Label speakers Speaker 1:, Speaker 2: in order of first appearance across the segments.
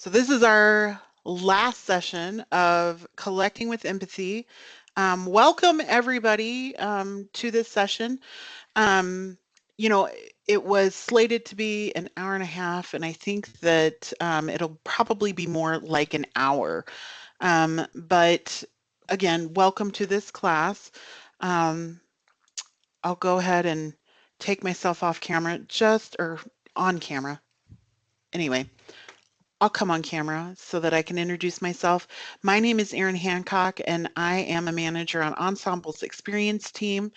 Speaker 1: So this is our last session of Collecting with Empathy. Welcome everybody to this session. Um, you know, it was slated to be an hour and a half, and I think that it'll probably be more like an hour. But again, welcome to this class. Um, I'll go ahead and take myself off camera, or on camera. Anyway. I'll come on camera so that I can introduce myself. My name is Erin Hancock, and I am a manager on Ensemble's Experience team.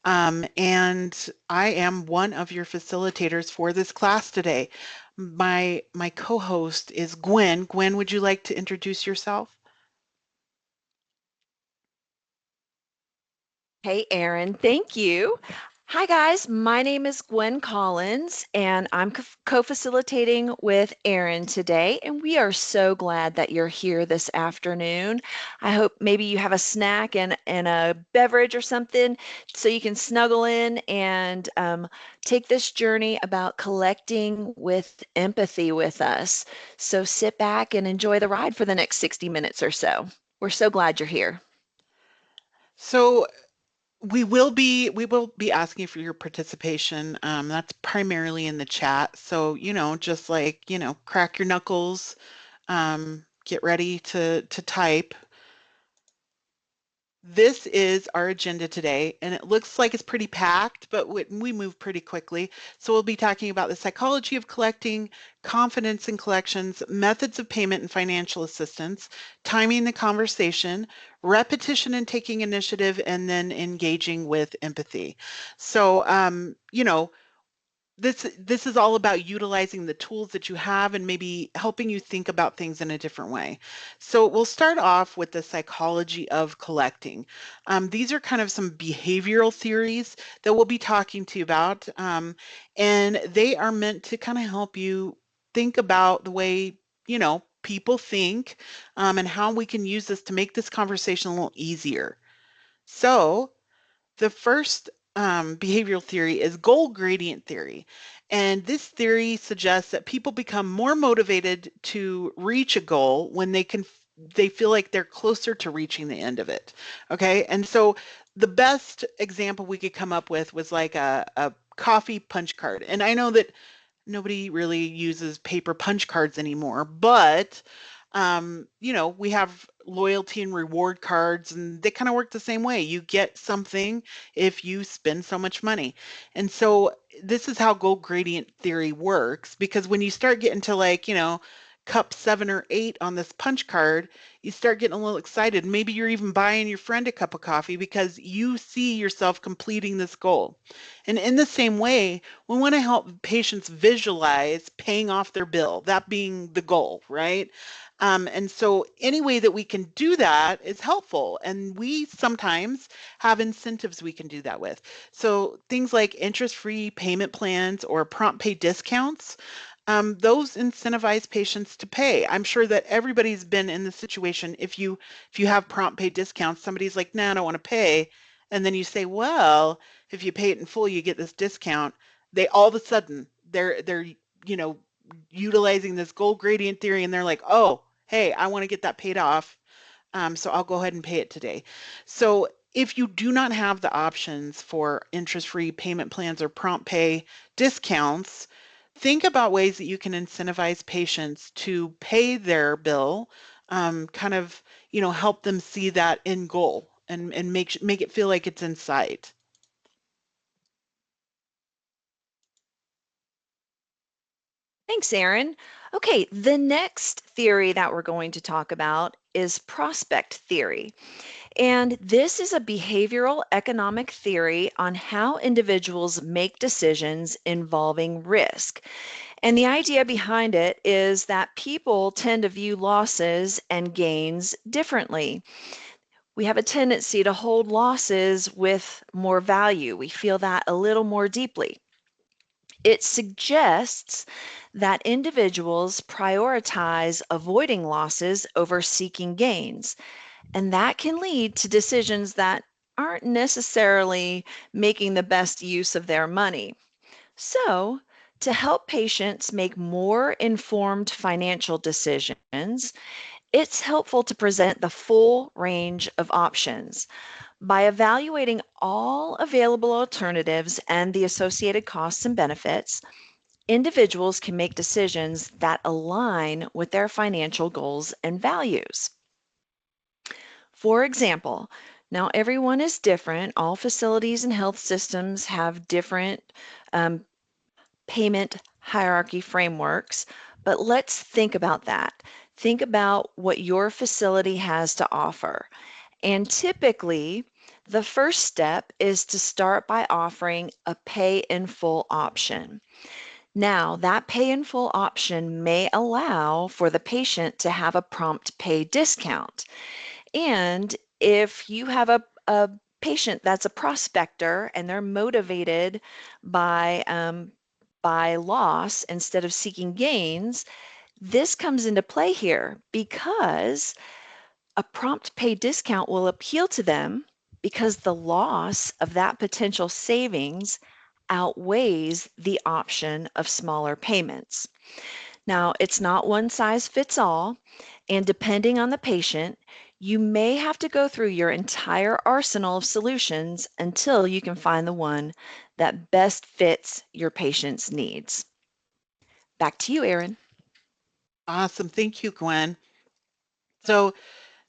Speaker 1: And I am one of your facilitators for this class today. My co-host is Gwen. Gwen, would you like to introduce yourself?
Speaker 2: Hey, Erin, thank you. Hi, guys. My name is Gwen Collins, and I'm co-facilitating with Erin today. And we are so glad that you're here this afternoon. I hope maybe you have a snack and a beverage or something so you can snuggle in and take this journey about collecting with empathy with us. So sit back and enjoy the ride for the next 60 minutes or so. We're so glad you're here.
Speaker 1: So we will be asking for your participation. That's primarily in the chat. So, just like, crack your knuckles, get ready to type. This is our agenda today, and it looks like it's pretty packed, but we move pretty quickly. So we'll be talking about the psychology of collecting, confidence in collections, methods of payment and financial assistance, timing the conversation, repetition and taking initiative, and then engaging with empathy. So, this is all about utilizing the tools that you have and maybe helping you think about things in a different way. So we'll start off with the psychology of collecting. These are kind of some behavioral theories that we'll be talking to you about, and they are meant to kind of help you think about the way people think, and how we can use this to make this conversation a little easier. So the first behavioral theory is goal gradient theory. And this theory suggests that people become more motivated to reach a goal when they feel like they're closer to reaching the end of it. Okay. And so the best example we could come up with was like a coffee punch card. And I know that nobody really uses paper punch cards anymore, but we have loyalty and reward cards, and they kind of work the same way. You get something if you spend so much money. And so this is how goal gradient theory works, because when you start getting to like, cup 7 or 8 on this punch card, you start getting a little excited. Maybe you're even buying your friend a cup of coffee because you see yourself completing this goal. And in the same way, we want to help patients visualize paying off their bill, that being the goal, right? And so any way that we can do that is helpful. And we sometimes have incentives we can do that with. So things like interest-free payment plans or prompt pay discounts, those incentivize patients to pay. I'm sure that everybody's been in the situation. If you have prompt pay discounts, somebody's like, "Nah, I don't want to pay," and then you say, "Well, if you pay it in full, you get this discount." They all of a sudden they're you know utilizing this goal gradient theory, and they're like, "Oh, hey, I want to get that paid off, so I'll go ahead and pay it today." So if you do not have the options for interest-free payment plans or prompt pay discounts, think about ways that you can incentivize patients to pay their bill, kind of, help them see that end goal and make it feel like it's in sight.
Speaker 2: Thanks, Aaron. Okay, the next theory that we're going to talk about is prospect theory. And this is a behavioral economic theory on how individuals make decisions involving risk. And the idea behind it is that people tend to view losses and gains differently. We have a tendency to hold losses with more value. We feel that a little more deeply. It suggests that individuals prioritize avoiding losses over seeking gains, and that can lead to decisions that aren't necessarily making the best use of their money. So, To help patients make more informed financial decisions, it's helpful to present the full range of options. By evaluating all available alternatives and the associated costs and benefits, individuals can make decisions that align with their financial goals and values. For example, now everyone is different. All facilities and health systems have different um, payment hierarchy frameworks, but let's think about that. Think about what your facility has to offer. And typically, the first step is to start by offering a pay in full option. Now, that pay in full option may allow for the patient to have a prompt pay discount. And if you have a patient that's a prospector and they're motivated by loss instead of seeking gains, this comes into play here because a prompt pay discount will appeal to them because the loss of that potential savings outweighs the option of smaller payments. Now, it's not one size fits all, and depending on the patient, you may have to go through your entire arsenal of solutions until you can find the one that best fits your patient's needs. Back to you, Erin.
Speaker 1: Awesome. Thank you, Gwen. So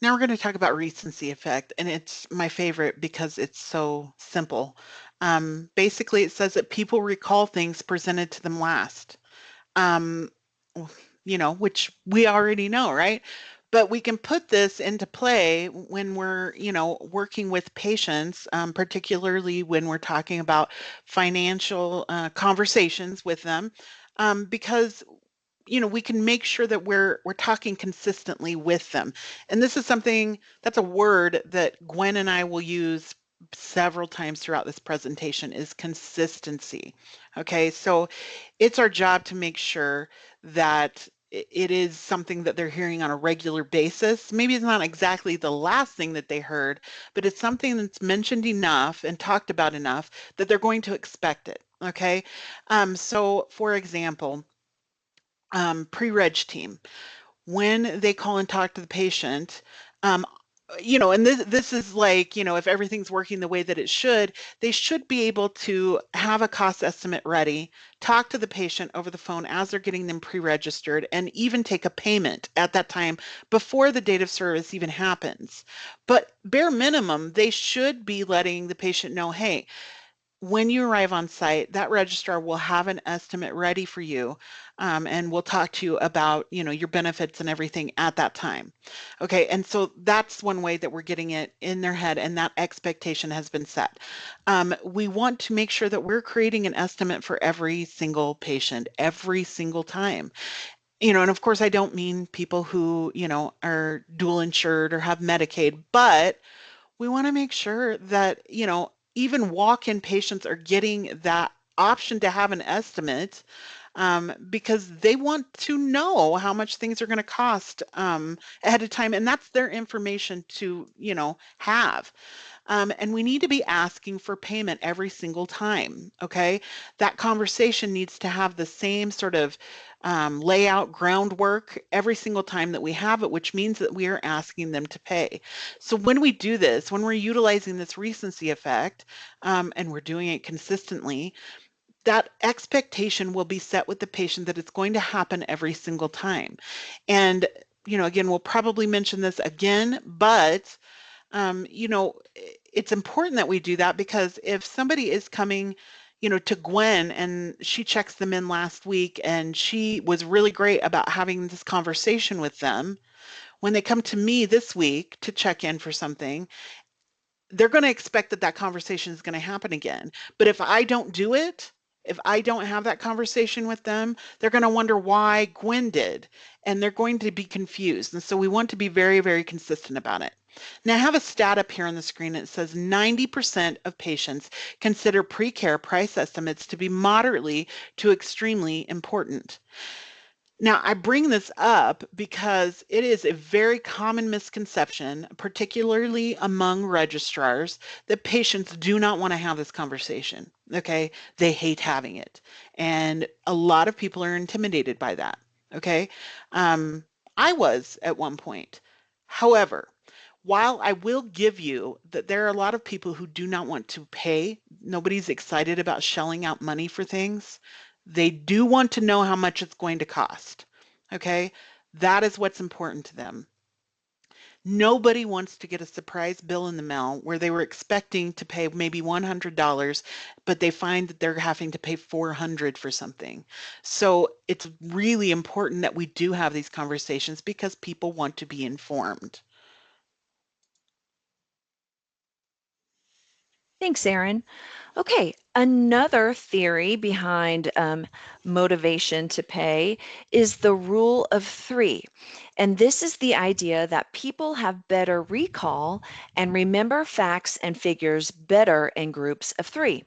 Speaker 1: now we're going to talk about recency effect, and it's my favorite because it's so simple. Basically, it says that people recall things presented to them last. Um, which we already know, right? But we can put this into play when we're, working with patients, particularly when we're talking about financial conversations with them, because we can make sure that we're talking consistently with them. And this is something that's a word that Gwen and I will use several times throughout this presentation is consistency. Okay, so it's our job to make sure that it is something that they're hearing on a regular basis. Maybe it's not exactly the last thing that they heard, but it's something that's mentioned enough and talked about enough that they're going to expect it. Okay, so for example, pre-reg team, when they call and talk to the patient, um, and this is like, if everything's working the way that it should, they should be able to have a cost estimate ready, talk to the patient over the phone as they're getting them pre-registered, and even take a payment at that time before the date of service even happens. But bare minimum, they should be letting the patient know, hey, when you arrive on site, that registrar will have an estimate ready for you, and we'll talk to you about, your benefits and everything at that time. Okay, and so that's one way that we're getting it in their head, and that expectation has been set. We want to make sure that we're creating an estimate for every single patient, every single time. And of course, I don't mean people who, are dual insured or have Medicaid, but we want to make sure that, even walk-in patients are getting that option to have an estimate, because they want to know how much things are going to cost, ahead of time, and that's their information to, have. And we need to be asking for payment every single time, okay? That conversation needs to have the same sort of layout, groundwork every single time that we have it, which means that we are asking them to pay. So when we do this, when we're utilizing this recency effect, and we're doing it consistently, that expectation will be set with the patient that it's going to happen every single time. And, again, we'll probably mention this again, but it's important that we do that because if somebody is coming, to Gwen and she checks them in last week and she was really great about having this conversation with them, when they come to me this week to check in for something, they're going to expect that that conversation is going to happen again. But if I don't do it, if I don't have that conversation with them, they're going to wonder why Gwen did, and they're going to be confused. And so we want to be very, very consistent about it. Now, I have a stat up here on the screen. It says 90% of patients consider pre-care price estimates to be moderately to extremely important. Now, I bring this up because it is a very common misconception, particularly among registrars, that patients do not want to have this conversation. Okay. They hate having it. And a lot of people are intimidated by that. Okay. Um, I was at one point. However, while I will give you that there are a lot of people who do not want to pay, nobody's excited about shelling out money for things. They do want to know how much it's going to cost. Okay? That is what's important to them. Nobody wants to get a surprise bill in the mail where they were expecting to pay maybe $100, but they find that they're having to pay 400 for something. So it's really important that we do have these conversations because people want to be informed.
Speaker 2: Thanks, Erin. Okay, another theory behind motivation to pay is the rule of three. And this is the idea that people have better recall and remember facts and figures better in groups of three.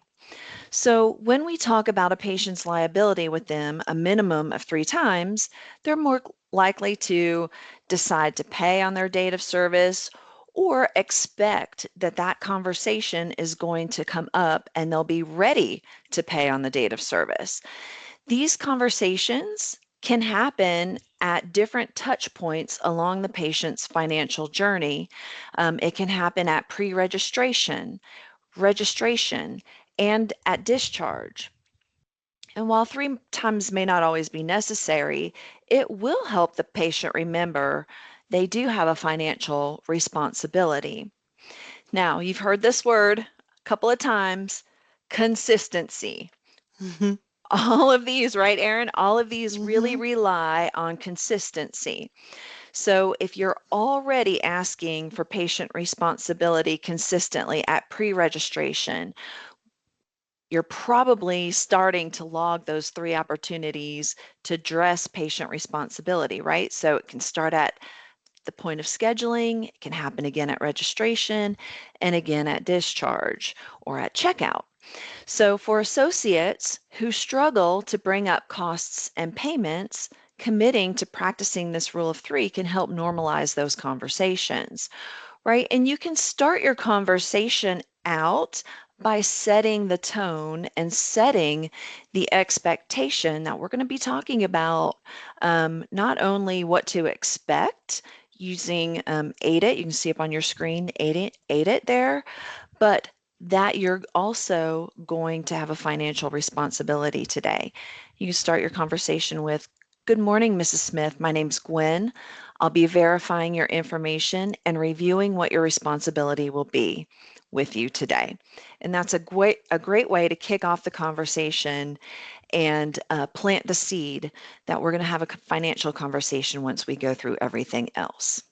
Speaker 2: So when we talk about a patient's liability with them a minimum of 3 times, they're more likely to decide to pay on their date of service or expect that that conversation is going to come up and they'll be ready to pay on the date of service. These conversations can happen at different touch points along the patient's financial journey. It can happen at pre-registration, registration, and at discharge. And while 3 times may not always be necessary, it will help the patient remember they do have a financial responsibility. Now, you've heard this word a couple of times, consistency.
Speaker 1: Mhm.
Speaker 2: All of these, right, Erin? All of these really
Speaker 1: Mhm.
Speaker 2: rely on consistency. So if you're already asking for patient responsibility consistently at pre-registration, you're probably starting to log those 3 opportunities to address patient responsibility, right? So it can start at the point of scheduling, it can happen again at registration, and again at discharge or at checkout. So for associates who struggle to bring up costs and payments, committing to practicing this rule of three can help normalize those conversations, right? And you can start your conversation out by setting the tone and setting the expectation that we're going to be talking about not only what to expect using AIDIT, you can see up on your screen AIDIT there, but that you're also going to have a financial responsibility today. You can start your conversation with, "Good morning, Mrs. Smith. My name's Gwen. I'll be verifying your information and reviewing what your responsibility will be with you today." And that's a great way to kick off the conversation and plant the seed that we're going to have a financial conversation once we go through everything else.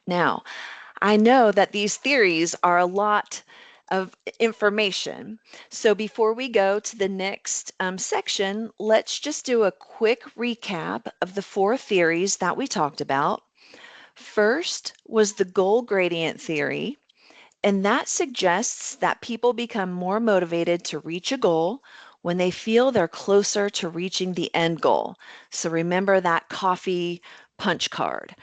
Speaker 2: Now, I know that these theories are a lot of information. So before we go to the next section, let's just do a quick recap of the 4 theories that we talked about. First was the goal gradient theory, and that suggests that people become more motivated to reach a goal when they feel they're closer to reaching the end goal. So remember that coffee punch card.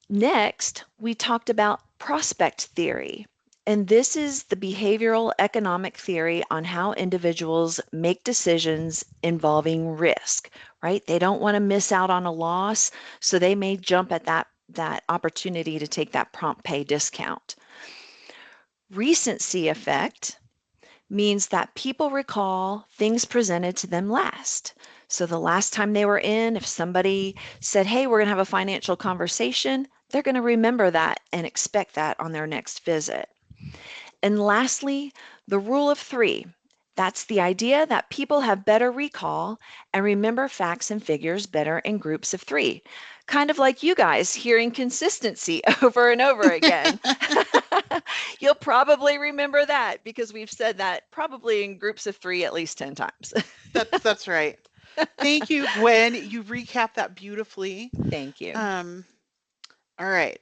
Speaker 2: Next, we talked about prospect theory. And this is the behavioral economic theory on how individuals make decisions involving risk, right? They don't want to miss out on a loss, so they may jump at that opportunity to take that prompt pay discount. Recency effect means that people recall things presented to them last. So the last time they were in, if somebody said, "Hey, we're going to have a financial conversation," they're going to remember that and expect that on their next visit. And lastly, the rule of three. That's the idea that people have better recall and remember facts and figures better in groups of three. Kind of like you guys hearing consistency over and over again. You'll probably remember that because we've said that probably in groups of three at least 10 times.
Speaker 1: That's right. Thank you, Gwen. You recapped that beautifully.
Speaker 2: Thank you.
Speaker 1: Um, all right.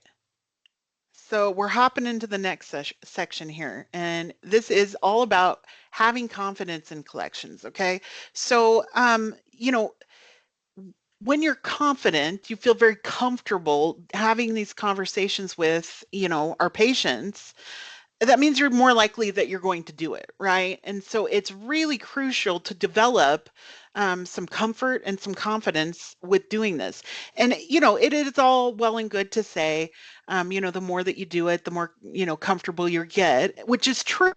Speaker 1: So we're hopping into the next section here, and this is all about having confidence in collections. Okay. So, when you're confident, you feel very comfortable having these conversations with, our patients, that means you're more likely that you're going to do it, right? And so it's really crucial to develop some comfort and some confidence with doing this. And, it is all well and good to say, the more that you do it, the more, comfortable you get, which is true.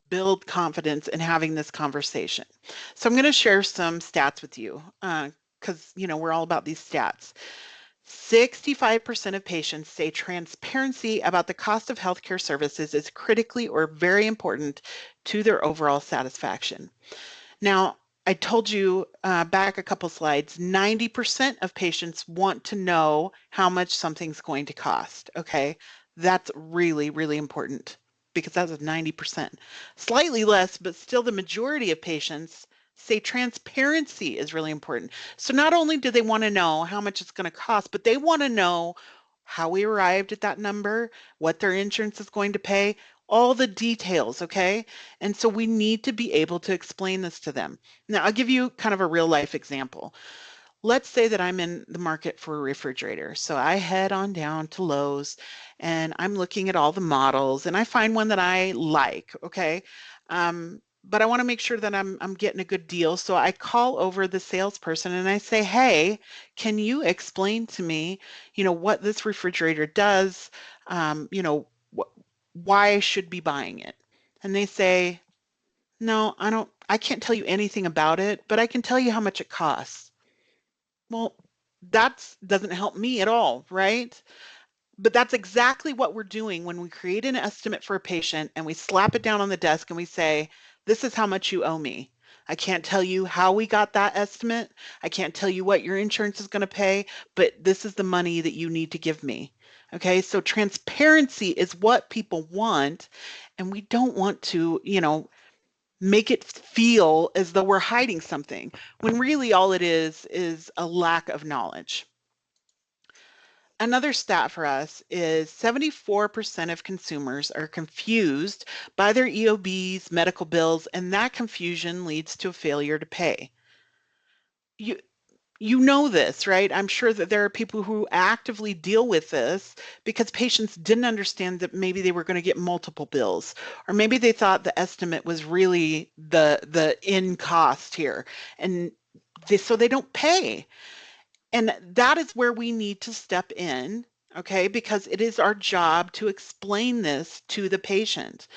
Speaker 1: Build confidence in having this conversation. So I'm going to share some stats with you because, we're all about these stats. 65% of patients say transparency about the cost of healthcare services is critically or very important to their overall satisfaction. Now, I told you back a couple slides, 90% of patients want to know how much something's going to cost. Okay, that's really, really important because that's 90%. Slightly less, but still the majority of patients say transparency is really important. So not only do they want to know how much it's going to cost, but they want to know how we arrived at that number, what their insurance is going to pay, all the details, okay? And so we need to be able to explain this to them. Now, I'll give you kind of a real life example. Let's say that I'm in the market for a refrigerator. So I head on down to Lowe's and I'm looking at all the models and I find one that I like, okay? But I want to make sure that I'm getting a good deal. So I call over the salesperson and I say, "Hey, can you explain to me, what this refrigerator does? Why I should be buying it?" And they say, "No, I can't tell you anything about it, but I can tell you how much it costs." Well, that doesn't help me at all, right? But that's exactly what we're doing when we create an estimate for a patient and we slap it down on the desk and we say, "This is how much you owe me. I can't tell you how we got that estimate. I can't tell you what your insurance is going to pay, but this is the money that you need to give me." Okay, so transparency is what people want, and we don't want to, make it feel as though we're hiding something when really all it is a lack of knowledge. Another stat for us is 74% of consumers are confused by their EOBs, medical bills, and that confusion leads to a failure to pay. You you know this, right? I'm sure that there are people who actively deal with this because patients didn't understand that maybe they were going to get multiple bills, or maybe they thought the estimate was really the in cost here, and so they don't pay. And that is where we need to step in, okay, because it is our job to explain this to the patient.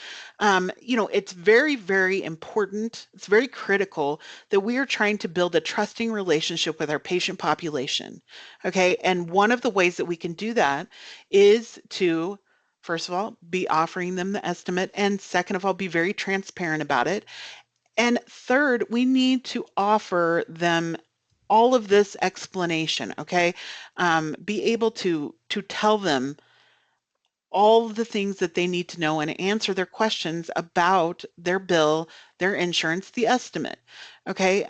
Speaker 1: It's very, very important, it's very critical that we are trying to build a trusting relationship with our patient population, okay? And one of the ways that we can do that is to, first of all, be offering them the estimate, and second of all, be very transparent about it. And third, we need to offer them all of this explanation, okay? Be able to tell them all of the things that they need to know and answer their questions about their bill, their insurance, the estimate. Okay,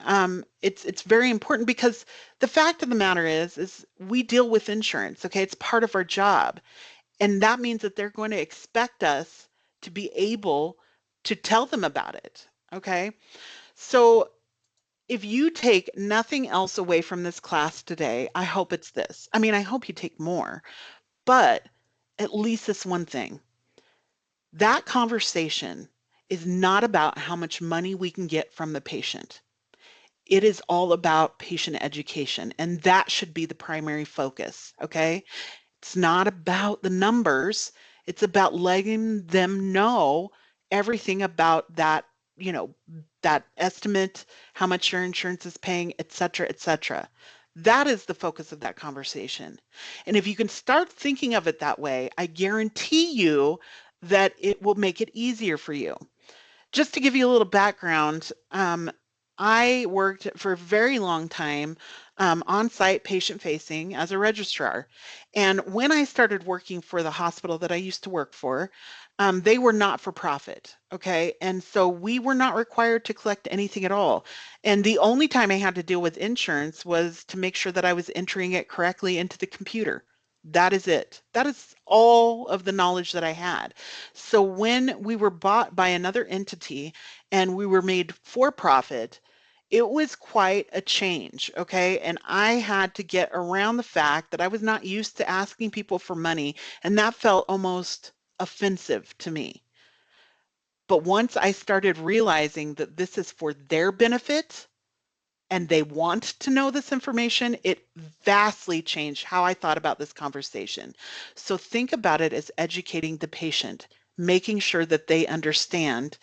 Speaker 1: it's very important because the fact of the matter is we deal with insurance. Okay, it's part of our job, and that means that they're going to expect us to be able to tell them about it. Okay, so if you take nothing else away from this class today, I hope it's this. I mean, I hope you take more, but at least this one thing. That conversation is not about how much money we can get from the patient. It is all about patient education, and that should be the primary focus, okay? It's not about the numbers. It's about letting them know everything about that, you know, that estimate, how much your insurance is paying, et cetera, et cetera. That is the focus of that conversation. And if you can start thinking of it that way, I guarantee you that it will make it easier for you. Just to give you a little background, I worked for a very long time on-site patient-facing as a registrar. And when I started working for the hospital that I used to work for, they were not for profit, okay? And so we were not required to collect anything at all. And the only time I had to deal with insurance was to make sure that I was entering it correctly into the computer. That is it. That is all of the knowledge that I had. So when we were bought by another entity and we were made for profit, It was quite a change, okay? And I had to get around the fact that I was not used to asking people for money, and that felt almost offensive to me. But once I started realizing that this is for their benefit and they want to know this information, it vastly changed how I thought about this conversation. So think about it as educating the patient, making sure that they understand.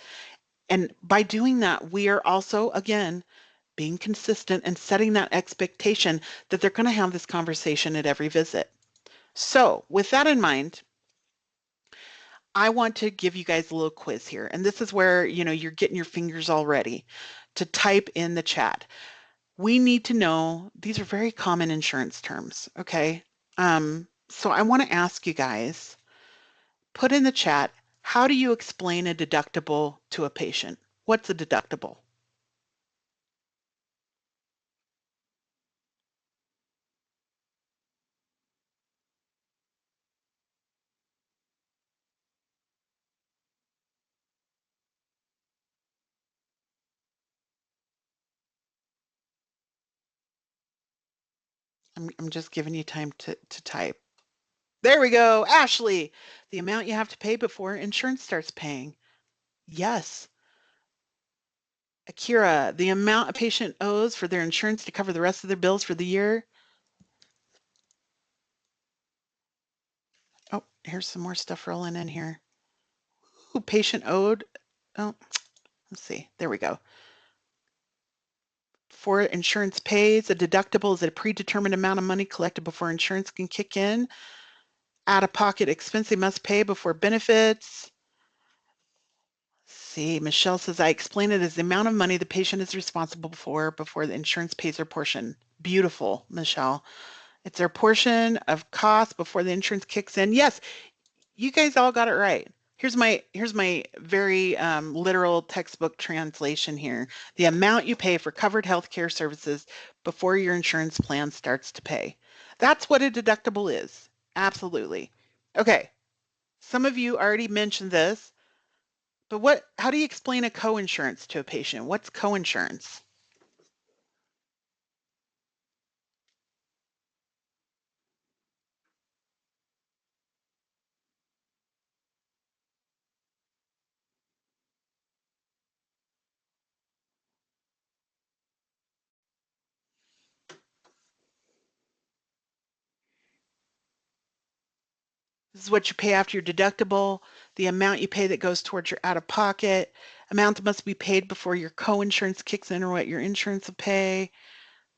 Speaker 1: And by doing that, we are also, again, being consistent and setting that expectation that they're going to have this conversation at every visit. So, with that in mind, I want to give you guys a little quiz here. And this is where, you're getting your fingers all ready to type in the chat. We need to know, these are very common insurance terms, okay? So I want to ask you guys, put in the chat, how do you explain a deductible to a patient? What's a deductible? I'm just giving you time to type. There we go. Ashley, the amount you have to pay before insurance starts paying. Yes. Akira, the amount a patient owes for their insurance to cover the rest of their bills for the year. Oh, here's some more stuff rolling in here. Who patient owed? Oh, let's see. There we go. For insurance pays, a deductible is a predetermined amount of money collected before insurance can kick in. Out-of-pocket expense they must pay before benefits. See, Michelle says, I explain it as the amount of money the patient is responsible for before the insurance pays their portion. Beautiful, Michelle. It's their portion of cost before the insurance kicks in. Yes, you guys all got it right. Here's my very literal textbook translation here. The amount you pay for covered healthcare services before your insurance plan starts to pay. That's what a deductible is. Absolutely. Okay. Some of you already mentioned this, but how do you explain a coinsurance to a patient? What's coinsurance? This is what you pay after your deductible, the amount you pay that goes towards your out-of-pocket, amount that must be paid before your coinsurance kicks in or what your insurance will pay,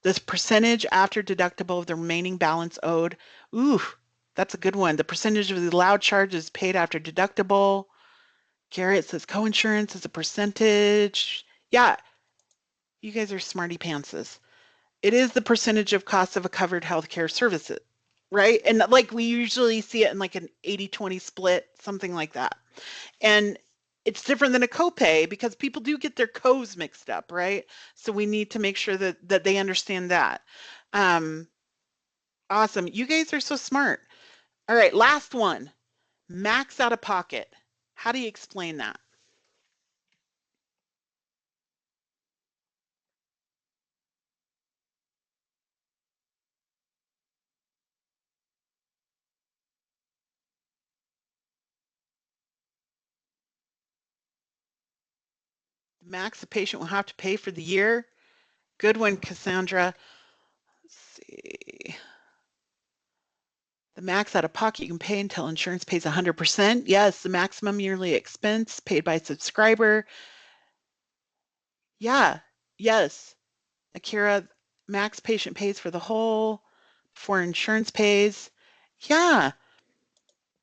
Speaker 1: this percentage after deductible of the remaining balance owed. Ooh, that's a good one. The percentage of the allowed charges paid after deductible. Garrett says coinsurance is a percentage. Yeah, you guys are smarty pantses. It is the percentage of cost of a covered healthcare services, right? And like we usually see it in like an 80-20 split, something like that. And it's different than a copay because people do get their co's mixed up, right? So we need to make sure that they understand that. Um, awesome. You guys are so smart. All right, last one. Max out of pocket. How do you explain that? Max the patient will have to pay for the year. Good one, Cassandra. Let's see. The max out of pocket you can pay until insurance pays 100%. Yes, the maximum yearly expense paid by subscriber. Yeah, yes. Akira, max patient pays for the whole before insurance pays. Yeah,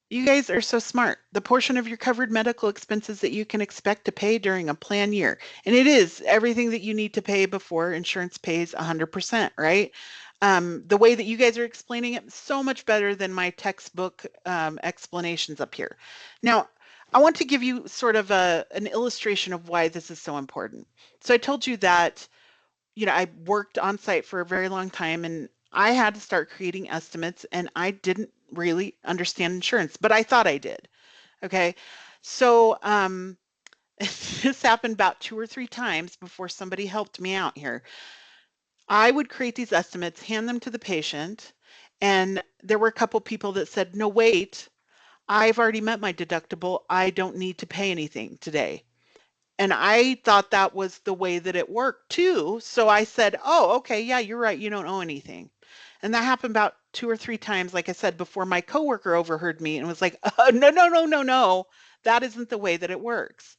Speaker 1: you guys are so smart. The portion of your covered medical expenses that you can expect to pay during a plan year. And it is everything that you need to pay before insurance pays 100%, right? The way that you guys are explaining it, so much better than my textbook explanations up here. Now, I want to give you sort of an illustration of why this is so important. So I told you that I worked on site for a very long time and I had to start creating estimates and I didn't really understand insurance, but I thought I did. Okay. So This happened about 2 or 3 times before somebody helped me out here. I would create these estimates, hand them to the patient, and there were a couple people that said, "No, wait, I've already met my deductible. I don't need to pay anything today." And I thought that was the way that it worked too. So I said, "Oh, okay, yeah, you're right. You don't owe anything." And that happened about 2 or 3 times, like I said, before my coworker overheard me and was like, no, no, no, no, no. That isn't the way that it works."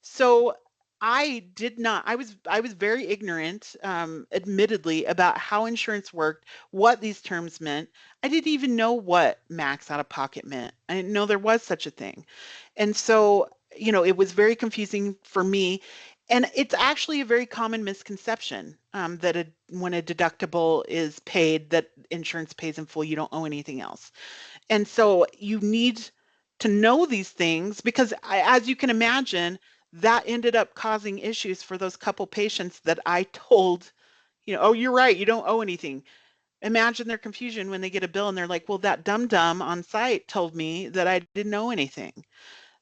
Speaker 1: So I did not, I was very ignorant, admittedly, about how insurance worked, what these terms meant. I didn't even know what max out of pocket meant. I didn't know there was such a thing. And so, it was very confusing for me. And it's actually a very common misconception, that when a deductible is paid, that insurance pays in full, you don't owe anything else. And so you need to know these things because, as you can imagine, that ended up causing issues for those couple patients that I told, "Oh, you're right, you don't owe anything." Imagine their confusion when they get a bill and they're like, "Well, that dum dum on site told me that I didn't owe anything."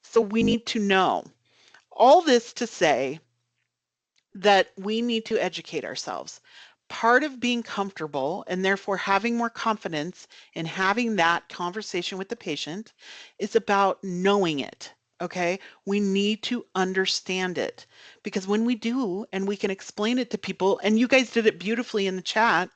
Speaker 1: So we need to know. All this to say that we need to educate ourselves. Part of being comfortable and therefore having more confidence in having that conversation with the patient is about knowing it. Okay, we need to understand it because when we do and we can explain it to people, and you guys did it beautifully in the chat,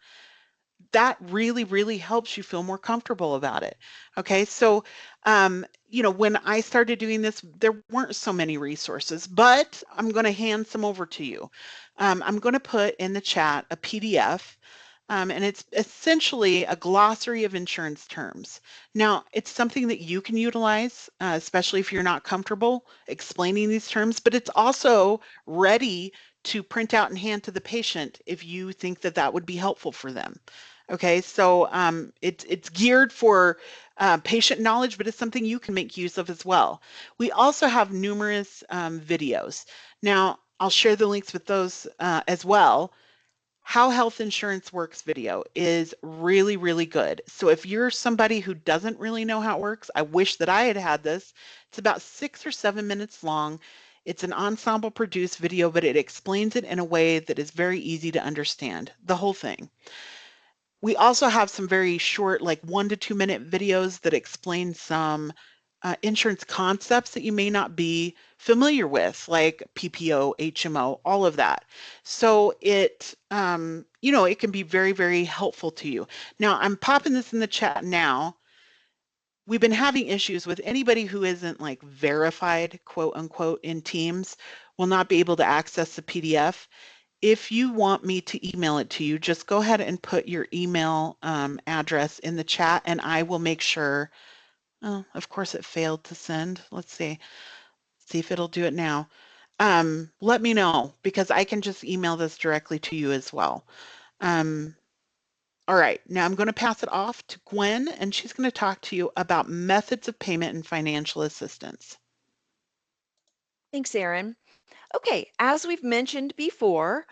Speaker 1: that really, really helps you feel more comfortable about it. Okay, so when I started doing this, there weren't so many resources, but I'm going to hand some over to you. I'm going to put in the chat a PDF, and it's essentially a glossary of insurance terms. Now, it's something that you can utilize, especially if you're not comfortable explaining these terms, but it's also ready to print out and hand to the patient if you think that that would be helpful for them. Okay, so it's geared for patient knowledge, but it's something you can make use of as well. We also have numerous videos. Now, I'll share the links with those as well. How Health Insurance Works video is really, really good. So if you're somebody who doesn't really know how it works, I wish that I had had this. It's about 6 or 7 minutes long. It's an ensemble produced video, but it explains it in a way that is very easy to understand, the whole thing. We also have some very short, like 1 to 2 minute videos that explain some insurance concepts that you may not be familiar with, like PPO, HMO, all of that. So it can be very, very helpful to you. Now, I'm popping this in the chat now. We've been having issues with anybody who isn't like verified, quote unquote, in Teams will not be able to access the PDF. If you want me to email it to you, just go ahead and put your email address in the chat and I will make sure. Oh, of course it failed to send. Let's see if it'll do it now. Let me know because I can just email this directly to you as well. All right, now I'm going to pass it off to Gwen and she's going to talk to you about methods of payment and financial assistance.
Speaker 2: Thanks, Erin. Okay, as we've mentioned before,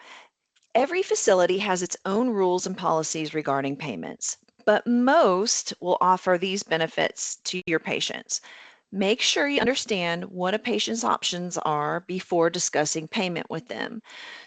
Speaker 2: every facility has its own rules and policies regarding payments, but most will offer these benefits to your patients. Make sure you understand what a patient's options are before discussing payment with them.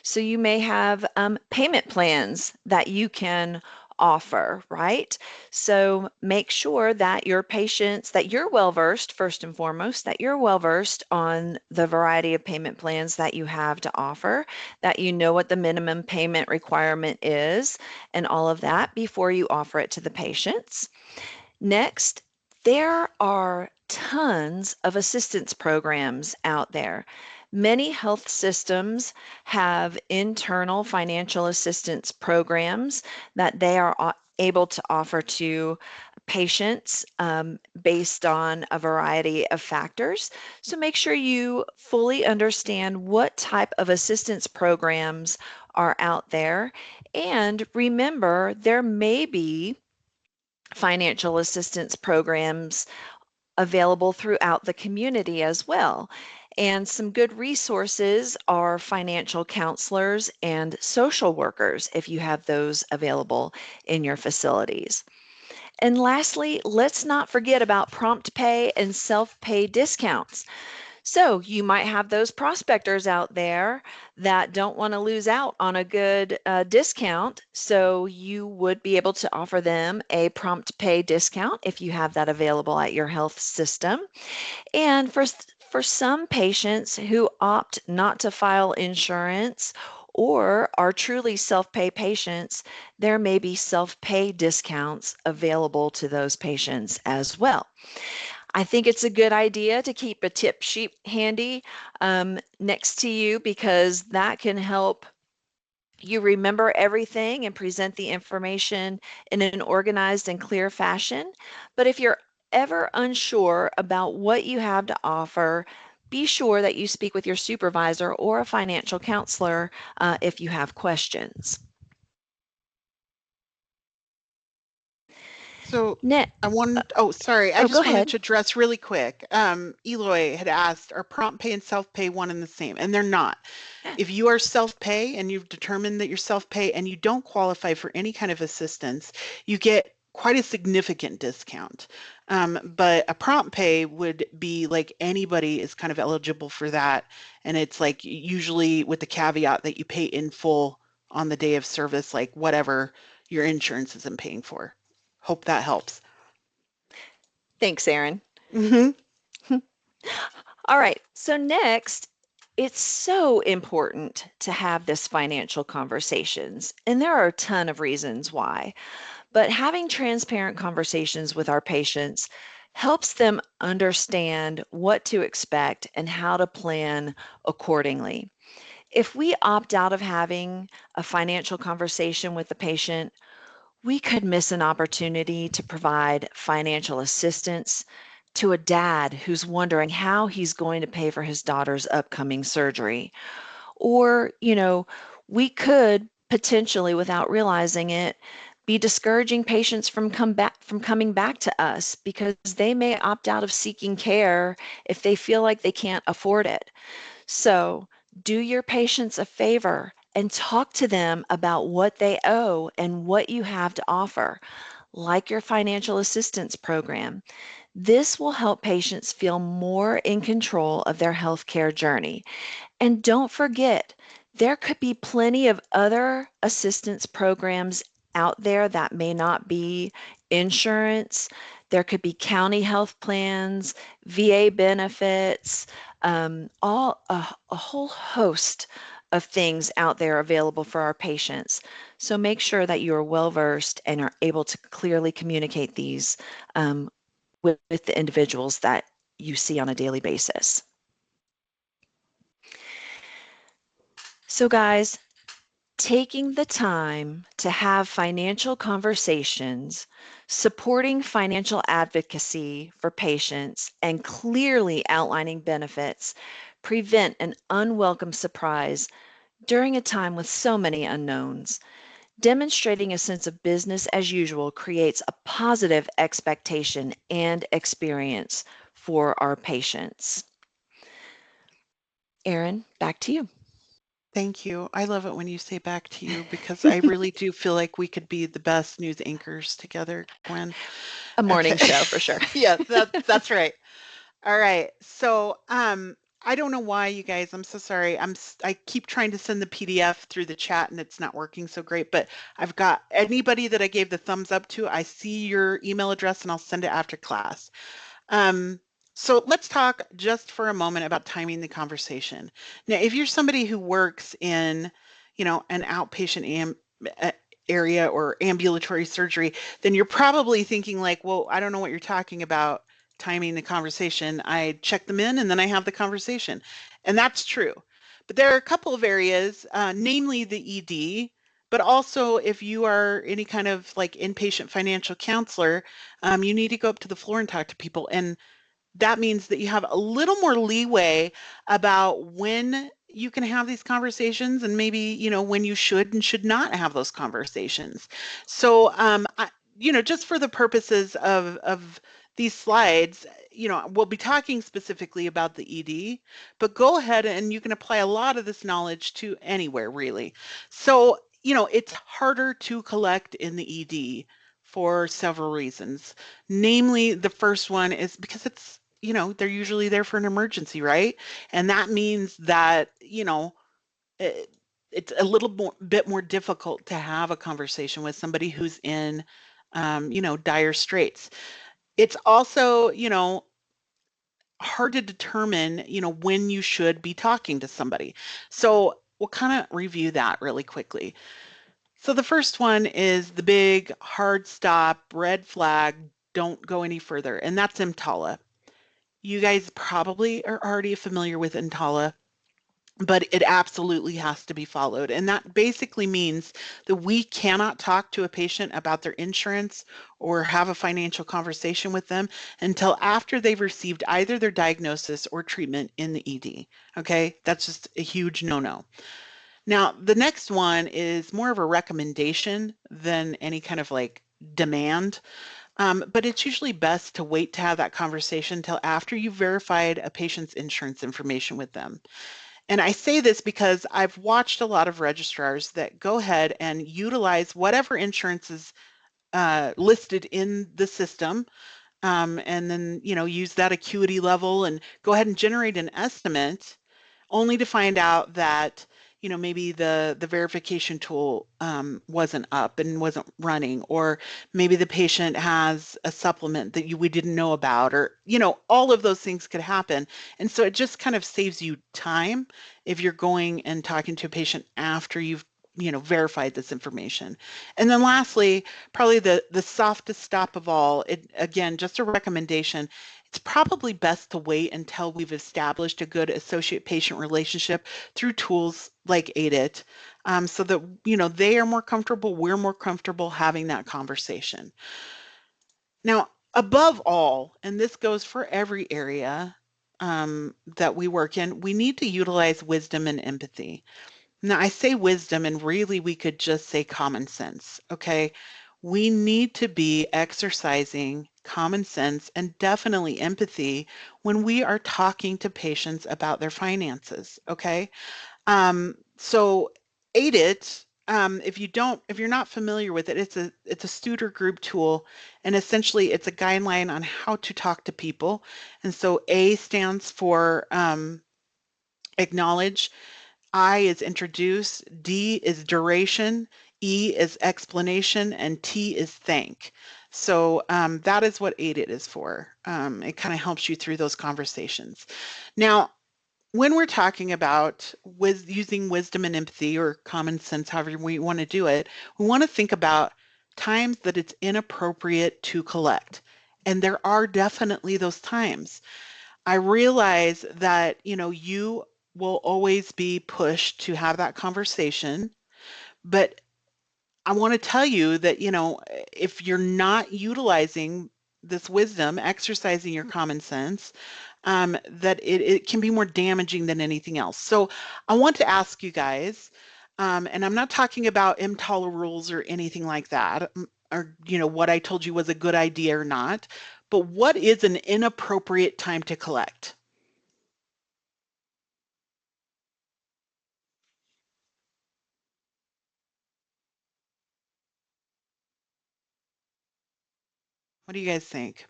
Speaker 2: So you may have payment plans that you can offer, right? So make sure that your patients, that you're well versed, first and foremost, that you're well versed on the variety of payment plans that you have to offer, that you know what the minimum payment requirement is, and all of that before you offer it to the patients. Next, there are tons of assistance programs out there. Many health systems have internal financial assistance programs that they are able to offer to patients based on a variety of factors. So make sure you fully understand what type of assistance programs are out there. And remember, there may be financial assistance programs available throughout the community as well. And some good resources are financial counselors and social workers if you have those available in your facilities. And lastly, let's not forget about prompt pay and self-pay discounts. So you might have those prospectors out there that don't want to lose out on a good discount. So you would be able to offer them a prompt pay discount if you have that available at your health system. And for some patients who opt not to file insurance or are truly self-pay patients, there may be self-pay discounts available to those patients as well. I think it's a good idea to keep a tip sheet handy next to you because that can help you remember everything and present the information in an organized and clear fashion. But if you're ever unsure about what you have to offer, be sure that you speak with your supervisor or a financial counselor if you have questions.
Speaker 1: So
Speaker 2: Net,
Speaker 1: oh, sorry. I
Speaker 2: oh, go
Speaker 1: just wanted
Speaker 2: ahead.
Speaker 1: to address really quick. Eloy had asked, are prompt pay and self-pay one and the same? And they're not. If you are self-pay and you've determined that you're self-pay and you don't qualify for any kind of assistance, you get quite a significant discount. But a prompt pay would be like anybody is kind of eligible for that. And it's like usually with the caveat that you pay in full on the day of service, like whatever your insurance isn't paying for. Hope that helps.
Speaker 2: Thanks, Erin.
Speaker 1: Hmm.
Speaker 2: All right, so next, it's so important to have this financial conversations, and there are a ton of reasons why. But having transparent conversations with our patients helps them understand what to expect and how to plan accordingly. If we opt out of having a financial conversation with the patient, we could miss an opportunity to provide financial assistance to a dad who's wondering how he's going to pay for his daughter's upcoming surgery. Or, we could potentially, without realizing it, be discouraging patients from coming back to us because they may opt out of seeking care if they feel like they can't afford it. So, do your patients a favor and talk to them about what they owe and what you have to offer, like your financial assistance program. This will help patients feel more in control of their healthcare journey. And don't forget, there could be plenty of other assistance programs out there that may not be insurance. There could be county health plans, VA benefits, a whole host of things out there available for our patients. So make sure that you are well versed and are able to clearly communicate these with the individuals that you see on a daily basis. So, guys, taking the time to have financial conversations, supporting financial advocacy for patients, and clearly outlining benefits prevent an unwelcome surprise during a time with so many unknowns. Demonstrating a sense of business as usual creates a positive expectation and experience for our patients. Erin, back to you.
Speaker 1: Thank you. I love it when you say back to you because I really do feel like we could be the best news anchors together, Gwen.
Speaker 2: A morning
Speaker 1: Okay.
Speaker 2: show for sure.
Speaker 1: Yeah, that's right. All right. So, I don't know why you guys, I'm so sorry. I keep trying to send the PDF through the chat and it's not working so great, but I've got anybody that I gave the thumbs up to, I see your email address and I'll send it after class. Um, so let's talk just for a moment about timing the conversation. Now, if you're somebody who works in, an outpatient a- area or ambulatory surgery, then you're probably thinking like, well, I don't know what you're talking about timing the conversation. I check them in and then I have the conversation. And that's true. But there are a couple of areas, namely the ED, but also if you are any kind of like inpatient financial counselor, you need to go up to the floor and talk to people. And that means that you have a little more leeway about when you can have these conversations and maybe, when you should and should not have those conversations. So, just for the purposes of these slides, we'll be talking specifically about the ED, but go ahead and you can apply a lot of this knowledge to anywhere really. So, it's harder to collect in the ED for several reasons. Namely, the first one is because it's they're usually there for an emergency, right? And that means that, it, it's a little bit more difficult to have a conversation with somebody who's in, dire straits. It's also, hard to determine, when you should be talking to somebody. So we'll kind of review that really quickly. So the first one is the big hard stop, red flag, don't go any further, and that's EMTALA. You guys probably are already familiar with EMTALA, but it absolutely has to be followed. And that basically means that we cannot talk to a patient about their insurance or have a financial conversation with them until after they've received either their diagnosis or treatment in the ED. Okay, that's just a huge no-no. Now, the next one is more of a recommendation than any kind of like demand, but it's usually best to wait to have that conversation until after you've verified a patient's insurance information with them. And I say this because I've watched a lot of registrars that go ahead and utilize whatever insurance is listed in the system, and then, use that acuity level and go ahead and generate an estimate only to find out that, maybe the verification tool wasn't up and wasn't running, or maybe the patient has a supplement that we didn't know about, or, all of those things could happen. And so it just kind of saves you time if you're going and talking to a patient after you've verified this information. And then lastly, probably the softest stop of all, it again, just a recommendation. It's probably best to wait until we've established a good associate-patient relationship through tools like AIDIT, so that they are more comfortable, we're more comfortable having that conversation. Now, above all, and this goes for every area that we work in, we need to utilize wisdom and empathy. Now, I say wisdom, and really we could just say common sense, okay? We need to be exercising common sense and definitely empathy when we are talking to patients about their finances, okay? So AIDIT, if you're not familiar with it, it's a Studer Group tool, and essentially it's a guideline on how to talk to people. And so A stands for acknowledge, I is introduce, D is duration, E is explanation, and T is thank. So that is what AIDIT is for. It kind of helps you through those conversations. Now, when we're talking about using wisdom and empathy or common sense, however we want to do it, we want to think about times that it's inappropriate to collect. And there are definitely those times. I realize that, you will always be pushed to have that conversation, but I want to tell you that, if you're not utilizing this wisdom, exercising your common sense, that it can be more damaging than anything else. So I want to ask you guys, and I'm not talking about EMTALA rules or anything like that, or, what I told you was a good idea or not, but what is an inappropriate time to collect? What do you guys think?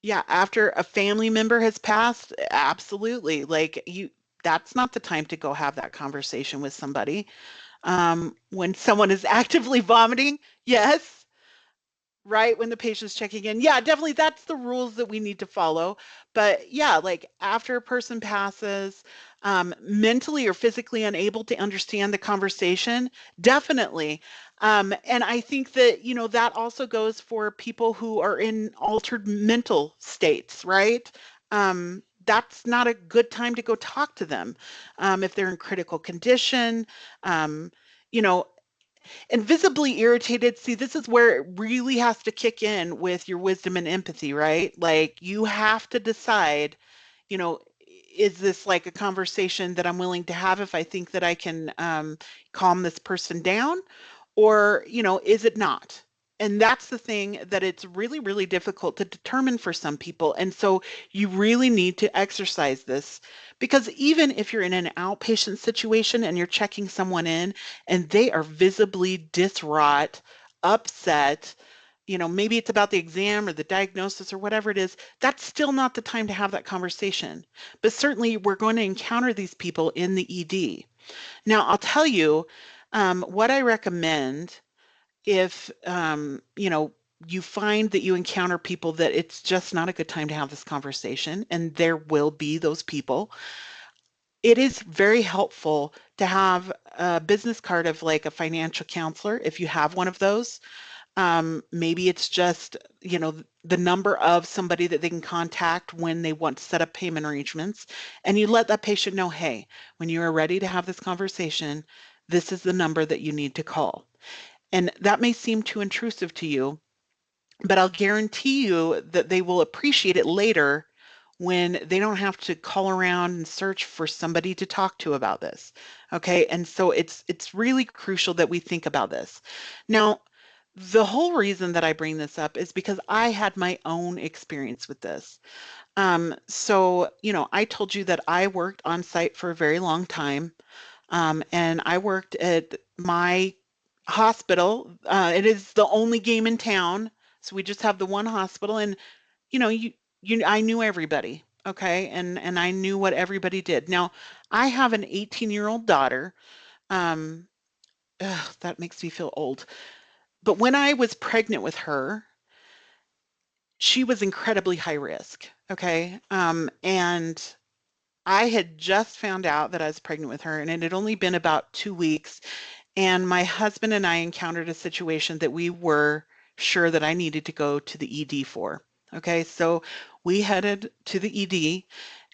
Speaker 1: Yeah, after a family member has passed, absolutely. Like that's not the time to go have that conversation with somebody. When someone is actively vomiting, yes. Right, when the patient's checking in. Yeah, definitely that's the rules that we need to follow. But yeah, like after a person passes, mentally or physically unable to understand the conversation, definitely. And I think that, that also goes for people who are in altered mental states, right? That's not a good time to go talk to them. If they're in critical condition, you know, and visibly irritated, see, this is where it really has to kick in with your wisdom and empathy, right? Like you have to decide, you know, is this like a conversation that I'm willing to have if I think that I can calm this person down? Or, is it not? And that's the thing that it's really, really difficult to determine for some people. And so you really need to exercise this because even if you're in an outpatient situation and you're checking someone in and they are visibly distraught, upset, maybe it's about the exam or the diagnosis or whatever it is, that's still not the time to have that conversation. But certainly we're going to encounter these people in the ED. Now, I'll tell you what I recommend if, you find that you encounter people that it's just not a good time to have this conversation, and there will be those people. It is very helpful to have a business card of like a financial counselor if you have one of those. Maybe it's just, the number of somebody that they can contact when they want to set up payment arrangements. And you let that patient know, hey, when you are ready to have this conversation, this is the number that you need to call. And that may seem too intrusive to you, but I'll guarantee you that they will appreciate it later when they don't have to call around and search for somebody to talk to about this. Okay? And so it's really crucial that we think about this. Now, the whole reason that I bring this up is because I had my own experience with this. So, I told you that I worked on site for a very long time, and I worked at my hospital. It is the only game in town, so we just have the one hospital, and you know, you I knew everybody, okay, and I knew what everybody did. Now, I have an 18-year-old daughter. Um, that makes me feel old. But when I was pregnant with her, she was incredibly high risk, okay? And I had just found out that I was pregnant with her, and it had only been about 2 weeks. And my husband and I encountered a situation that we were sure that I needed to go to the ED for. Okay, so we headed to the ED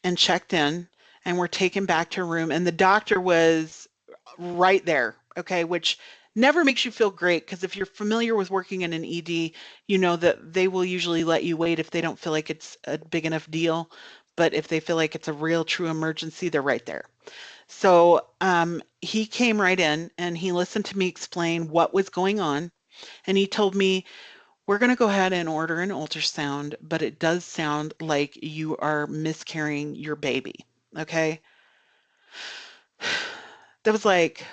Speaker 1: and checked in and were taken back to a room, and the doctor was right there, okay, which never makes you feel great because if you're familiar with working in an ED, you know that they will usually let you wait if they don't feel like it's a big enough deal. But if they feel like it's a real true emergency, they're right there. So he came right in and he listened to me explain what was going on. And he told me, we're going to go ahead and order an ultrasound, but it does sound like you are miscarrying your baby. Okay. That was like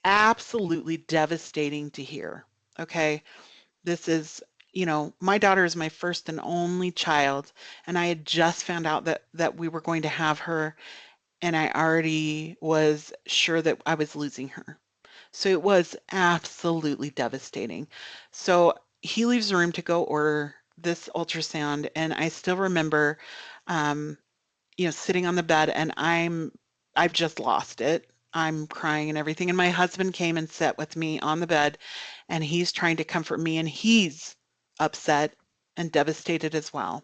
Speaker 1: absolutely devastating to hear. Okay. This is, my daughter is my first and only child, and I had just found out that we were going to have her, and I already was sure that I was losing her. So it was absolutely devastating. So he leaves the room to go order this ultrasound, and I still remember, um, sitting on the bed, and I've just lost it. I'm crying and everything. And my husband came and sat with me on the bed, and he's trying to comfort me, and he's upset and devastated as well.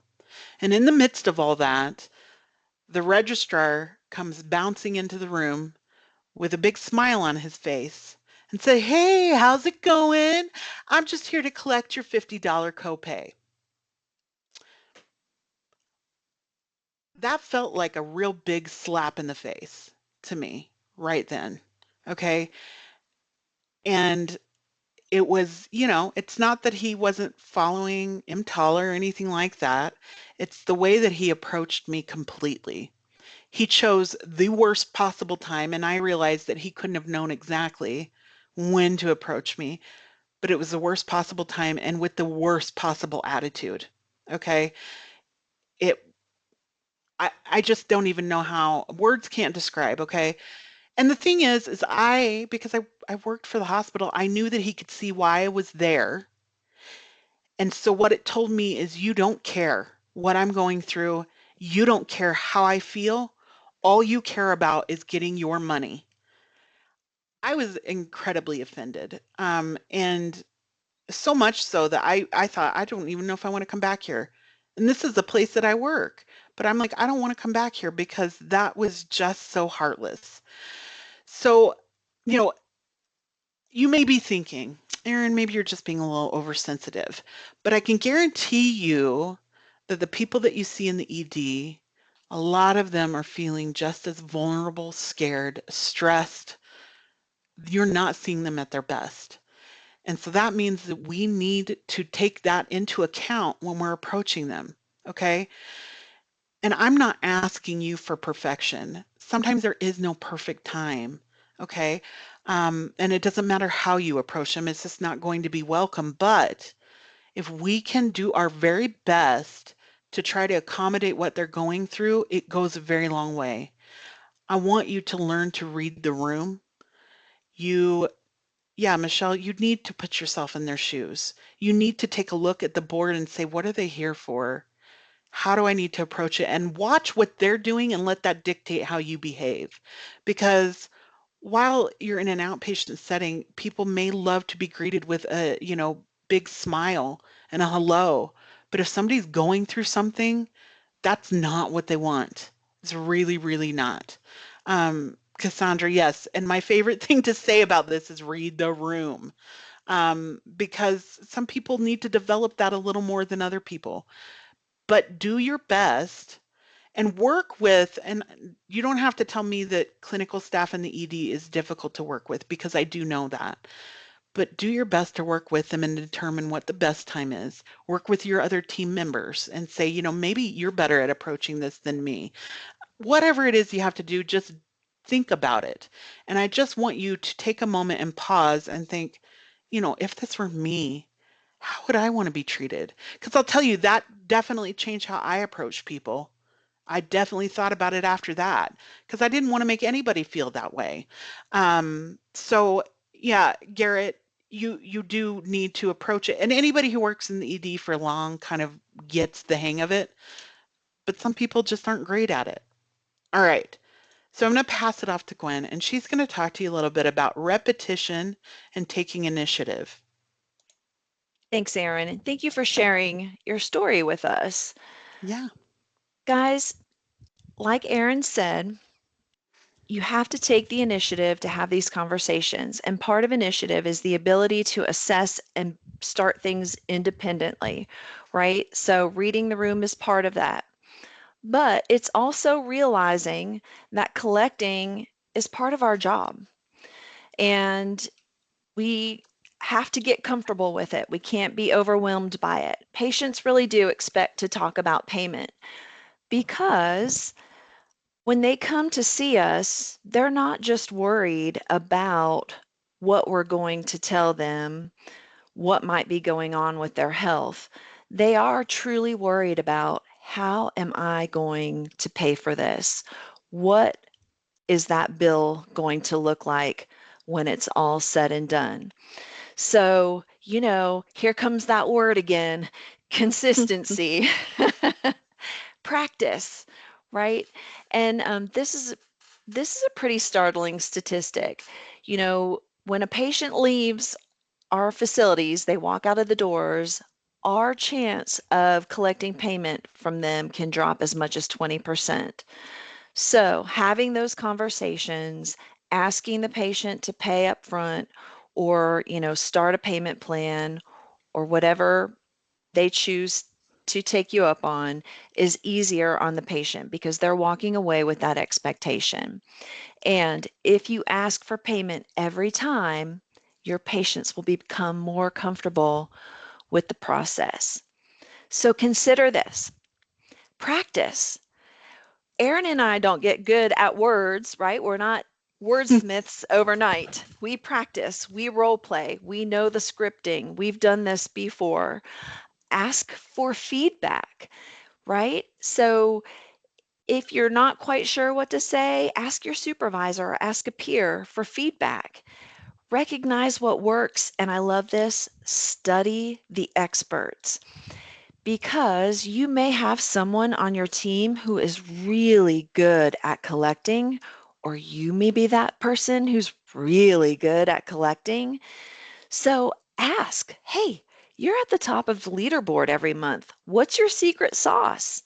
Speaker 1: And in the midst of all that, the registrar comes bouncing into the room with a big smile on his face and say, "Hey, how's it going? I'm just here to collect your $50 copay." That felt like a real big slap in the face to me right then. Okay. And it was, it's not that he wasn't following EMTALA or anything like that. It's the way that he approached me completely. He chose the worst possible time, and I realized that he couldn't have known exactly when to approach me, but it was the worst possible time and with the worst possible attitude. Okay. It I just don't even know how words can't describe, okay? And the thing is because I worked for the hospital, I knew that he could see why I was there. And so what it told me is you don't care what I'm going through. You don't care how I feel. All you care about is getting your money. I was incredibly offended. And so much so that I thought, I don't even know if I want to come back here. And this is the place that I work. But I'm like, I don't want to come back here because that was just so heartless. So, you know, you may be thinking, Erin, maybe you're just being a little oversensitive. But I can guarantee you that the people that you see in the ED, a lot of them are feeling just as vulnerable, scared, stressed. You're not seeing them at their best. And so that means that we need to take that into account when we're approaching them. Okay. And I'm not asking you for perfection. Sometimes there is no perfect time. Okay. And it doesn't matter how you approach them, it's just not going to be welcome. But if we can do our very best to try to accommodate what they're going through, it goes a very long way. I want you to learn to read the room. You, yeah, Michelle, you need to put yourself in their shoes. You need to take a look at the board and say, what are they here for? How do I need to approach it? And watch what they're doing and let that dictate how you behave. Because while you're in an outpatient setting, people may love to be greeted with a, big smile and a hello. But if somebody's going through something, that's not what they want. It's really, really not. Cassandra, yes. And my favorite thing to say about this is read the room, because some people need to develop that a little more than other people. But do your best and work with, and you don't have to tell me that clinical staff in the ED is difficult to work with because I do know that. But do your best to work with them and determine what the best time is. Work with your other team members and say, maybe you're better at approaching this than me. Whatever it is you have to do, just think about it. And I just want you to take a moment and pause and think, if this were me, how would I want to be treated? Because I'll tell you, that definitely changed how I approach people. I definitely thought about it after that because I didn't want to make anybody feel that way. So yeah, Garrett, you do need to approach it. And anybody who works in the ED for long kind of gets the hang of it, but some people just aren't great at it. All right. So I'm going to pass it off to Gwen, and she's going to talk to you a little bit about repetition and taking initiative.
Speaker 2: Thanks, Erin, and thank you for sharing your story with us.
Speaker 1: Yeah.
Speaker 2: Guys, like Erin said, you have to take the initiative to have these conversations. And part of initiative is the ability to assess and start things independently, right? So reading the room is part of that. But it's also realizing that collecting is part of our job. And we have to get comfortable with it. We can't be overwhelmed by it. Patients really do expect to talk about payment because when they come to see us, they're not just worried about what we're going to tell them, what might be going on with their health. They are truly worried about how am I going to pay for this? What is that bill going to look like when it's all said and done? So, here comes that word again, consistency. Practice, right? And this is a pretty startling statistic. When a patient leaves our facilities, they walk out of the doors, our chance of collecting payment from them can drop as much as 20%. So, having those conversations, asking the patient to pay up front or, start a payment plan or whatever they choose to take you up on is easier on the patient because they're walking away with that expectation. And if you ask for payment every time, your patients will become more comfortable with the process. So consider this. Practice. Erin and I don't get good at words, right? We're not wordsmiths overnight. We practice, we role play, we know the scripting, we've done this before. Ask for feedback, right? So if you're not quite sure what to say, ask your supervisor or ask a peer for feedback. Recognize what works, and I love this, study the experts because you may have someone on your team who is really good at collecting, or you may be that person who's really good at collecting. So ask, hey, you're at the top of the leaderboard every month. What's your secret sauce?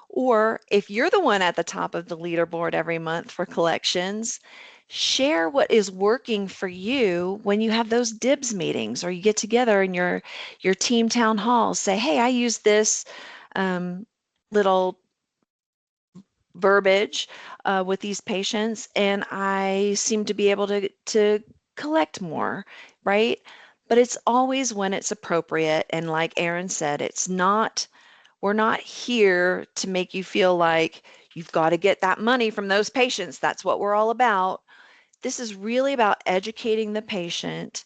Speaker 2: Or if you're the one at the top of the leaderboard every month for collections, share what is working for you when you have those dibs meetings or you get together in your team town hall. Say, hey, I use this um, little verbiage with these patients, and I seem to be able to collect more, right? But it's always when it's appropriate. And like Erin said, we're not here to make you feel like you've got to get that money from those patients. That's what we're all about. This is really about educating the patient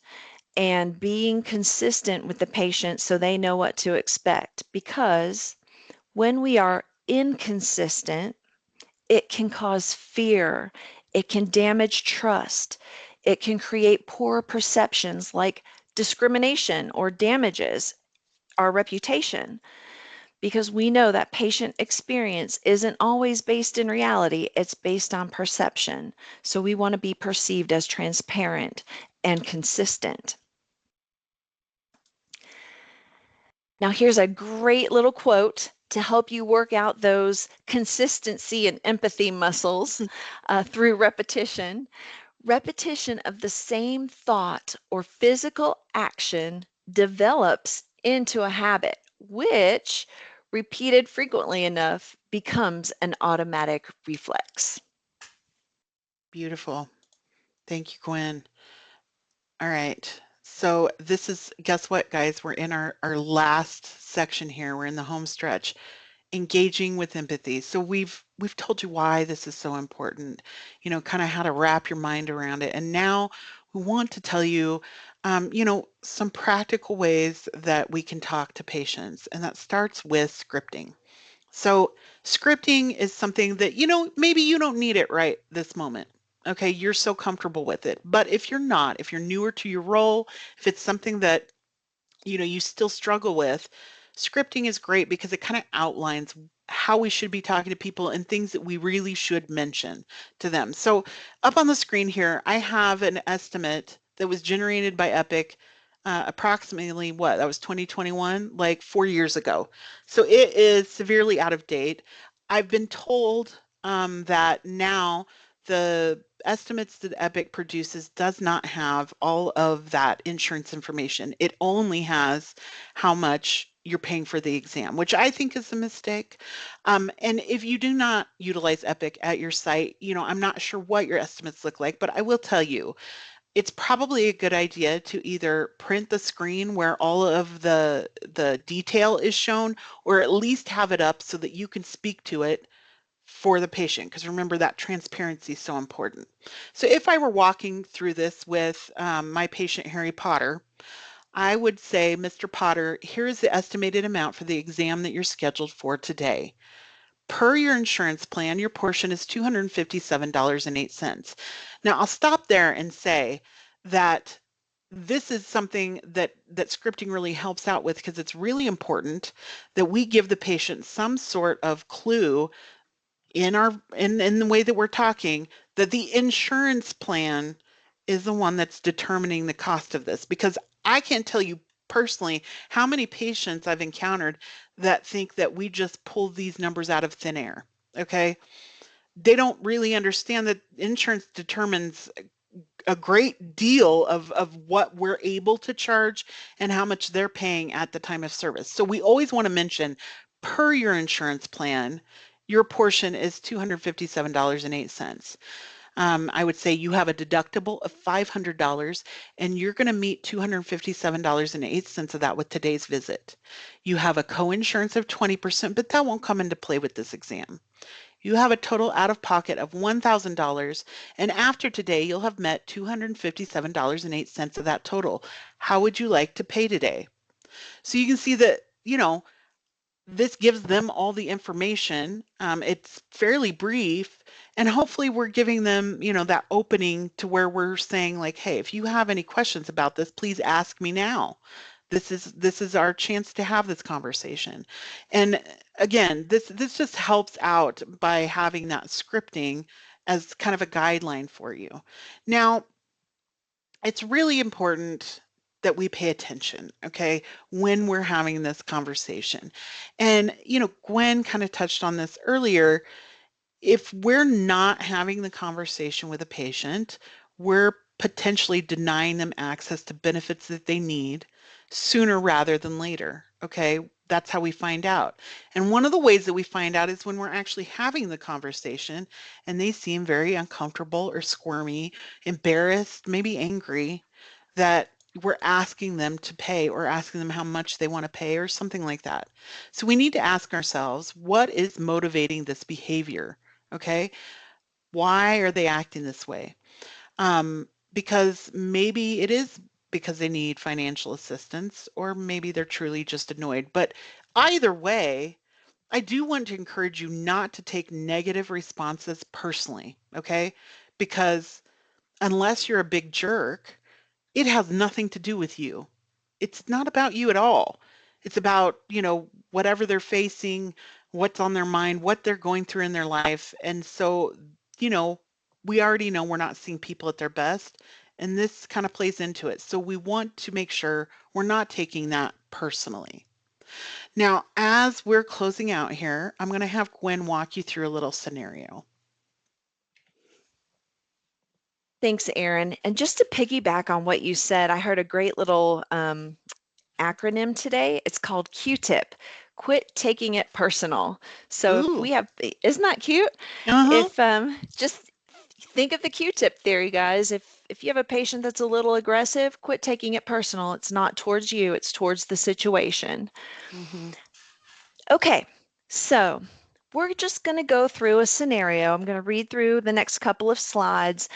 Speaker 2: and being consistent with the patient so they know what to expect. Because when we are inconsistent, it can cause fear, it can damage trust, it can create poor perceptions like discrimination or damages our reputation, because we know that patient experience isn't always based in reality, it's based on perception. So we want to be perceived as transparent and consistent. Now, here's a great little quote to help you work out those consistency and empathy muscles through repetition. Repetition of the same thought or physical action develops into a habit, which, repeated frequently enough, becomes an automatic reflex.
Speaker 1: Beautiful. Thank you, Gwen. All right. So this is, guess what, guys? We're in our last section here. We're in the home stretch, engaging with empathy. So we've told you why this is so important, kind of how to wrap your mind around it. And now we want to tell you, some practical ways that we can talk to patients. And that starts with scripting. So scripting is something that, maybe you don't need it right this moment. Okay, you're so comfortable with it. But if you're not, if you're newer to your role, if it's something that, you still struggle with, scripting is great because it kind of outlines how we should be talking to people and things that we really should mention to them. So up on the screen here, I have an estimate that was generated by Epic approximately what? That was 2021, like 4 years ago. So it is severely out of date. I've been told that now the estimates that Epic produces does not have all of that insurance information. It only has how much you're paying for the exam, which I think is a mistake. And if you do not utilize Epic at your site, I'm not sure what your estimates look like, but I will tell you, it's probably a good idea to either print the screen where all of the detail is shown, or at least have it up so that you can speak to it for the patient, because remember that transparency is so important. So if I were walking through this with my patient Harry Potter, I would say, Mr. Potter, here is the estimated amount for the exam that you're scheduled for today. Per your insurance plan, your portion is $257.08. Now I'll stop there and say that this is something that scripting really helps out with, because it's really important that we give the patient some sort of clue in the way that we're talking, that the insurance plan is the one that's determining the cost of this. Because I can't tell you personally how many patients I've encountered that think that we just pull these numbers out of thin air. Okay, they don't really understand that insurance determines a great deal of what we're able to charge and how much they're paying at the time of service. So we always want to mention, per your insurance plan, your portion is $257.08. I would say you have a deductible of $500 and you're going to meet $257.08 of that with today's visit. You have a co-insurance of 20%, but that won't come into play with this exam. You have a total out of pocket of $1,000, and after today, you'll have met $257.08 of that total. How would you like to pay today? So you can see that, this gives them all the information. It's fairly brief, and hopefully we're giving them, that opening to where we're saying like, hey, if you have any questions about this, please ask me now. This is our chance to have this conversation. And again, this just helps out by having that scripting as kind of a guideline for you. Now, it's really important that we pay attention, okay, when we're having this conversation. And, Gwen kind of touched on this earlier. If we're not having the conversation with a patient, we're potentially denying them access to benefits that they need sooner rather than later. Okay, that's how we find out. And one of the ways that we find out is when we're actually having the conversation and they seem very uncomfortable or squirmy, embarrassed, maybe angry, that we're asking them to pay or asking them how much they want to pay or something like that. So we need to ask ourselves, what is motivating this behavior? Okay, why are they acting this way? because maybe it is because they need financial assistance, or maybe they're truly just annoyed. But either way, I do want to encourage you not to take negative responses personally, okay? Because unless you're a big jerk, it has nothing to do with you. It's not about you at all. It's about, whatever they're facing, what's on their mind, what they're going through in their life. And so, you know, we already know we're not seeing people at their best, and this kind of plays into it. So we want to make sure we're not taking that personally. Now, as we're closing out here, I'm going to have Gwen walk you through a little scenario.
Speaker 2: Thanks, Erin. And just to piggyback on what you said, I heard a great little acronym today. It's called QTIP. Quit taking it personal. So if
Speaker 1: Ooh.
Speaker 2: we have, isn't that cute?
Speaker 1: Uh-huh.
Speaker 2: If just think of the Q-tip theory, guys. If you have a patient that's a little aggressive, quit taking it personal. It's not towards you, it's towards the situation.
Speaker 1: Mm-hmm.
Speaker 2: Okay, so we're just going to go through a scenario. I'm going to read through the next couple of slides,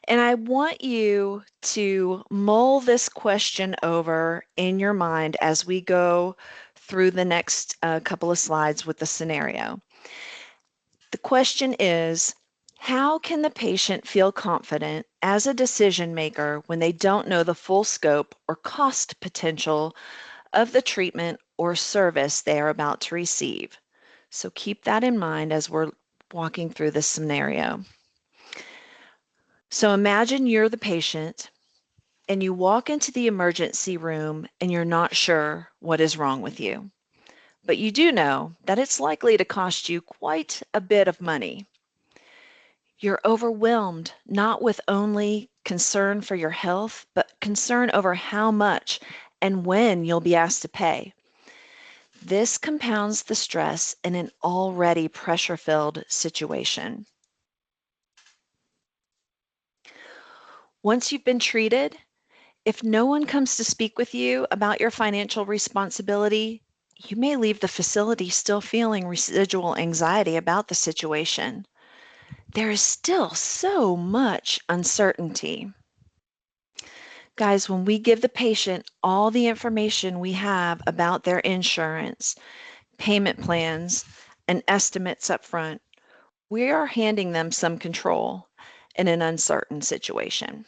Speaker 2: and I want you to mull this question over in your mind as we go through the next couple of slides with the scenario. The question is, how can the patient feel confident as a decision maker when they don't know the full scope or cost potential of the treatment or service they are about to receive? So keep that in mind as we're walking through this scenario. So imagine you're the patient and you walk into the emergency room and you're not sure what is wrong with you, but you do know that it's likely to cost you quite a bit of money. You're overwhelmed, not with only concern for your health, but concern over how much and when you'll be asked to pay. This compounds the stress in an already pressure-filled situation. Once you've been treated, if no one comes to speak with you about your financial responsibility, you may leave the facility still feeling residual anxiety about the situation. There is still so much uncertainty. Guys, when we give the patient all the information we have about their insurance, payment plans, and estimates up front, we are handing them some control in an uncertain situation.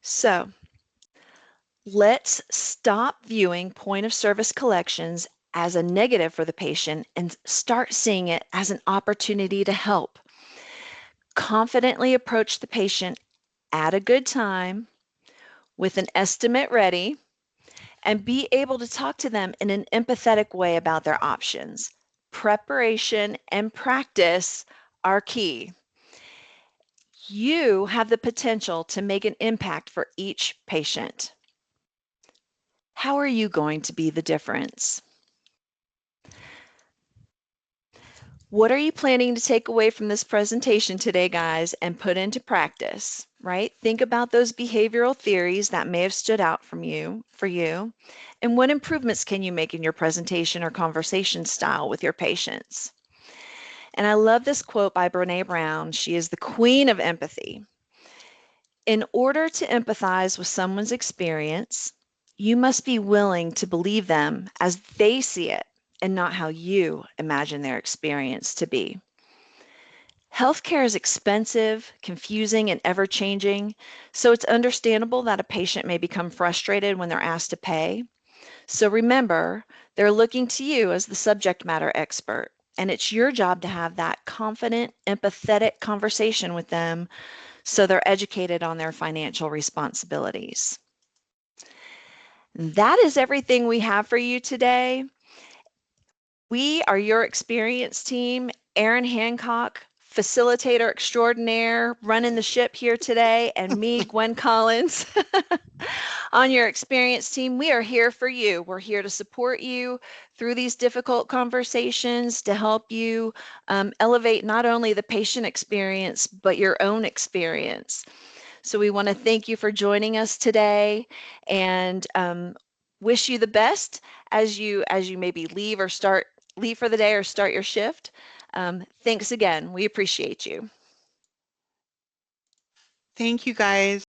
Speaker 2: So let's stop viewing point of service collections as a negative for the patient and start seeing it as an opportunity to help. Confidently approach the patient at a good time with an estimate ready and be able to talk to them in an empathetic way about their options. Preparation and practice are key. You have the potential to make an impact for each patient. How are you going to be the difference? What are you planning to take away from this presentation today, guys, and put into practice, right? Think about those behavioral theories that may have stood out for you, and what improvements can you make in your presentation or conversation style with your patients? And I love this quote by Brené Brown. She is the queen of empathy. In order to empathize with someone's experience, you must be willing to believe them as they see it and not how you imagine their experience to be. Healthcare is expensive, confusing, and ever-changing, so it's understandable that a patient may become frustrated when they're asked to pay. So remember, they're looking to you as the subject matter expert, and it's your job to have that confident, empathetic conversation with them so they're educated on their financial responsibilities. That is everything we have for you today. We are your experience team. Erin Hancock, facilitator extraordinaire, running the ship here today, and me, Gwen Collins, on your experience team. We are here for you. We're here to support you through these difficult conversations to help you elevate not only the patient experience, but your own experience. So we want to thank you for joining us today and wish you the best as you maybe leave for the day or start your shift. Thanks again. We appreciate you.
Speaker 1: Thank you guys.